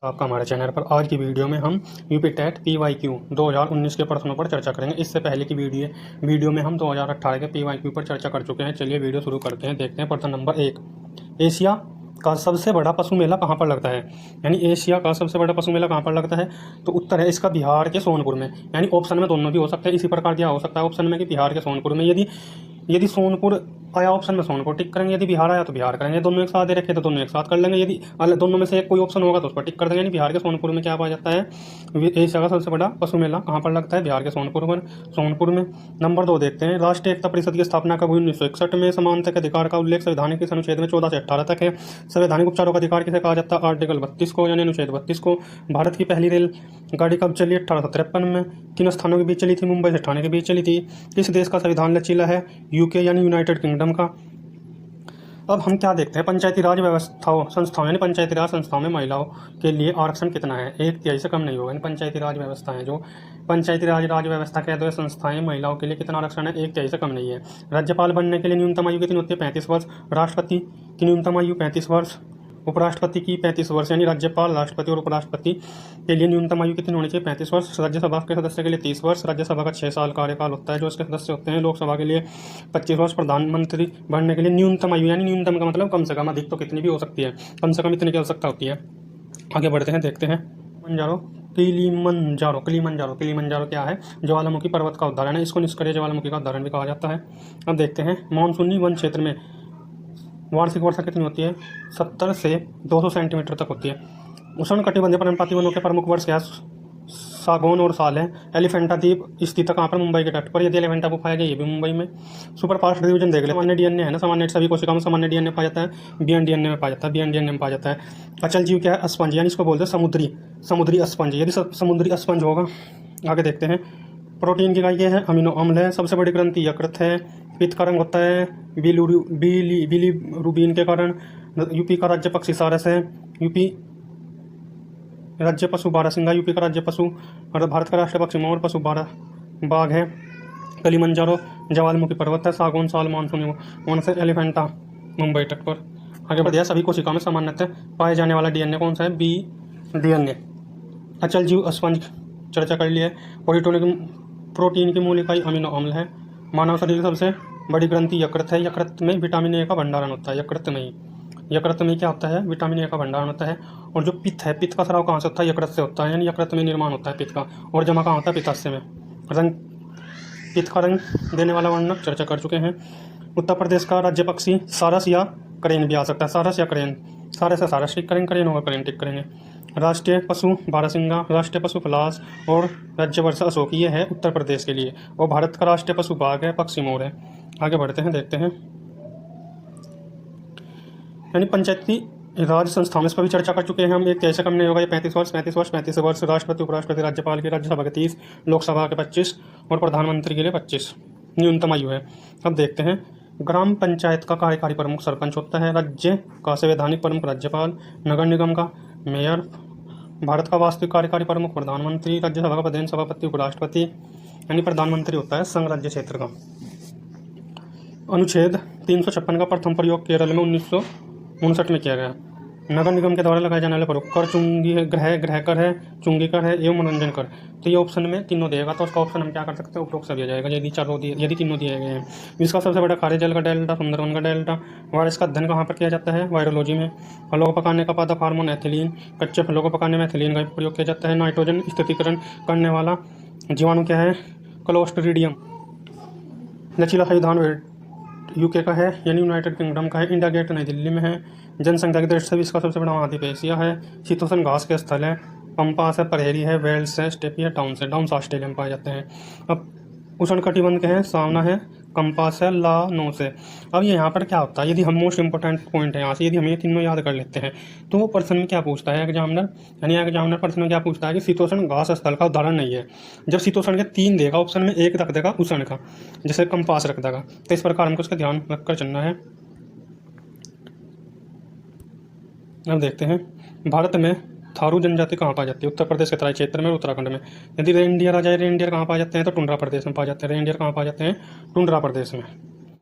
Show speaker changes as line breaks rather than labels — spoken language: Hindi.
आपका हमारे चैनल पर। आज की वीडियो में हम यूपी टेट PYQ 2019 के प्रश्नों पर चर्चा करेंगे। इससे पहले की वीडियो में हम 2018 के PYQ पर चर्चा कर चुके हैं। चलिए वीडियो शुरू करते हैं। देखते हैं प्रश्न नंबर 1, एशिया का सबसे बड़ा पशु मेला कहाँ पर लगता है। यानी एशिया का सबसे बड़ा पशु मेला कहाँ पर लगता है, तो उत्तर है इसका बिहार के सोनपुर में। यानी ऑप्शन में दोनों भी हो सकते हैं, इसी प्रकार दिया हो सकता है ऑप्शन में कि बिहार के सोनपुर में। यदि सोनपुर आया ऑप्शन में सोनपुर टिक करेंगे, यदि बिहार आया तो बिहार करेंगे, दोनों एक साथ दे रखे तो दोनों एक साथ कर लेंगे। यदि दोनों में से एक कोई ऑप्शन होगा तो उस पर टिक कर देंगे। यानी बिहार के सोनपुर में क्या पाया जाता है, एशिया का सबसे बड़ा पशु मेला कहाँ पर लगता है, बिहार के सोनपुर में। नंबर 2 देखते हैं, राष्ट्रीय एकता परिषद की स्थापना कब हुई, 1961 में। समानता के अधिकार का उल्लेख संवैधानिक इस अनुच्छेद में 14 से 18 तक है। संवैधानिक उपचारों का अधिकार किसे कहा जाता है, आर्टिकल 32 को, यानी अनुच्छेद 32 को। भारत की पहली रेल गाड़ी कब चली, 1853 में। किन स्थानों के बीच चली थी, मुंबई से ठाणे के बीच चली थी। किस देश का संविधान लचीला है, यूके यानी यूनाइटेड किंगडम का। अब हम क्या देखते हैं, पंचायती राज संस्थाओं यानी पंचायती राज संस्थाओं में महिलाओं के लिए आरक्षण कितना है, 1/3 से कम नहीं होगा। यानी पंचायती राज व्यवस्थाएं जो पंचायती राज व्यवस्था के द्वारा संस्थाएं महिलाओं के लिए कितना आरक्षण है, 1/3 से कम नहीं है। राज्यपाल बनने के लिए न्यूनतम आयु कितनी होती है, 35 वर्ष। राष्ट्रपति की न्यूनतम आयु 35 वर्ष। उपराष्ट्रपति की 35 वर्ष। यानी राज्यपाल, राष्ट्रपति और उपराष्ट्रपति के लिए न्यूनतम आयु कितनी होनी चाहिए, 35 वर्ष। राज्यसभा के सदस्य के लिए 30 वर्ष। राज्यसभा का 6 साल कार्यकाल होता है जो इसके सदस्य होते हैं। लोकसभा के लिए 25 वर्ष। प्रधानमंत्री बनने के लिए न्यूनतम आयु, यानी न्यूनतम का मतलब कम से कम, अधिक तो कितनी भी हो सकती है, कम से कम इतनी की आवश्यकता होती है। आगे बढ़ते हैं, देखते हैं किलिमंजारो क्या है, ज्वालामुखी पर्वत का उदाहरण है। इसको निष्क्रिय ज्वालामुखी का उदाहरण भी कहा जाता है। अब देखते हैं, मानसूनी वन क्षेत्र में वार्षिक वर्षा कितनी होती है, 70 से 200 सेंटीमीटर तक होती है। उष्ण कटिबंधीय पर्णपाती वनों के प्रमुख वर्ष क्या, सागौन और साल है। एलिफेंटा द्वीप स्थित है कहाँ पर, मुंबई के तट पर। यदि एलिफेंटा गुफा है ये भी मुंबई में। सुपर फास्ट डिवीजन देख ले, सामान्य DNA है ना, सामान्य सभी कोशिकाओं में सामान्य DNA पाया जाता है, BN DNA में पाया जाता है, BN DNA में पाया जाता है। अचल जीव क्या है, स्पंज, यानी इसको बोलते हैं समुद्री स्पंज। यदि समुद्री स्पंज होगा। आगे देखते हैं, प्रोटीन की इकाई है, अमीनो अम्ल है। सबसे बड़ी ग्रंथि यकृत है। पित्त का रंग होता है बिलीरुबिन के कारण। यूपी का राज्य पक्षी सारस है। यूपी राज्य पशु बारहसिंगा। यूपी का राज्य पशु और भारत का राष्ट्रीय पक्षी मोर। पशु बाघ है। किलिमंजारो ज्वालामुखी पर्वत है। सागौन साल मानसूनी वन से। एलिफेंटा मुंबई तट पर। आगे बढ़ दिया, सभी कोशिकाओं में सामान्यतः पाए जाने वाला DNA कौन सा है, BDNA। अचल जीव स्पंज चर्चा कर लिए। प्रोटीन की मूल इकाई अमीनो अम्ल है। मानव शरीर की सबसे बड़ी ग्रंथि यकृत है। यकृत में विटामिन A का भंडारण होता है। यकृत में क्या होता है, विटामिन A का भंडारण होता है। और जो पित्त है, पित्त का स्राव कहाँ से होता है, यकृत से होता है। यानी यकृत में निर्माण होता है पित्त का, और जमा कहाँ होता है, पित्ताशय में। पित्त का रंग देने वाला वर्णक चर्चा कर चुके हैं। उत्तर प्रदेश का राज्य पक्षी सारस या करेन भी आ सकता है, सारस या करेन। सारस या सारस टिक करेंगे, करेन होगा करेन टिक करेंगे। राष्ट्रीय पशु बारहसिंगा। राष्ट्रीय पशु पलाश और राज्य वर्षा अशोक, ये है उत्तर प्रदेश के लिए। और भारत का राष्ट्रीय पशु बाघ है, पक्षी मोर है। आगे बढ़ते हैं, देखते हैं, यानी पंचायती राज संस्थाओं में इस पर भी चर्चा कर चुके हैं हम। 1/3 से कम नहीं होगा, ये 35 वर्ष। राष्ट्रपति उपराष्ट्रपति राज्यपाल की, राज्यसभा के 30, लोकसभा के 25 और प्रधानमंत्री के लिए 25 न्यूनतम आयु है। अब देखते हैं, ग्राम पंचायत का कार्यकारी प्रमुख सरपंच होता है। राज्य का संवैधानिक प्रमुख राज्यपाल। नगर निगम का मेयर। भारत का वास्तविक कार्यकारी प्रमुख प्रधानमंत्री। राज्यसभा का प्रधान सभापति उपराष्ट्रपति, यानी प्रधानमंत्री होता है संघ राज्य क्षेत्र का। अनुच्छेद 356 का प्रथम प्रयोग केरल में 1959 में किया गया। नगर निगम के द्वारा लगाए जाने वाले पर कर चुंगी है, गृह कर है, चुंगी कर है एवं मनोरंजन कर। तो ये ऑप्शन में तीनों देगा, तो उसका ऑप्शन हम क्या कर सकते हैं, उपरोक्त से दिया जाएगा यदि तीनों दिए गए हैं। इसका सबसे बड़ा कार्य जल का डेल्टा, सुंदरवन का डेल्टा। वायरस का अध्ययन कहाँ पर किया जाता है, वायरोलॉजी में। फलों को पकाने का पादप हार्मोन एथिलीन। कच्चे फलों को पकाने में एथिलीन का प्रयोग किया जाता है। नाइट्रोजन स्थिरीकरण करने वाला जीवाणु क्या है, क्लोस्ट्रीडियम। लचीला संविधान यूके का है, यानी यूनाइटेड किंगडम का है। इंडिया गेट नई दिल्ली में है। जनसंख्या की दृष्टि से इसका सबसे बड़ा महाद्वीप एशिया है। शीतोष्ण घास के स्थल है। पंपास है, परहेरी है, वेल्स है, स्टेपी है, डाउन्स ऑस्ट्रेलिया में पाए जाते हैं। अब उष्ण कटिबंध के हैं, सावना है, कंपास है, लानोस है। अब ये यहाँ पर क्या होता है, यदि हम मोस्ट इंपॉर्टेंट पॉइंट है यहाँ से, यदि हम ये तीनों याद कर लेते हैं तो प्रश्न में क्या पूछता है एग्जामिनर प्रश्न में क्या पूछता है कि शीतोष्ण घास स्थल का उदाहरण नहीं है। जब शीतोष्ण के 3 देगा ऑप्शन में, 1 रख देगा उष्ण का, जैसे कंपास रख देगा। तो इस प्रकार हमको इसका ध्यान रखकर चलना है। अब देखते हैं, भारत में थारू जनजाति कहाँ पाई जाती है, उत्तर प्रदेश के तराई क्षेत्र में, उत्तराखंड में। यदि रेनडियर आ जाए, रेनडियर कहाँ पाए जाते हैं, तो टुंड्रा प्रदेश में पाए जाते हैं। रेनडियर कहाँ पाए जाते हैं, टुंड्रा प्रदेश में।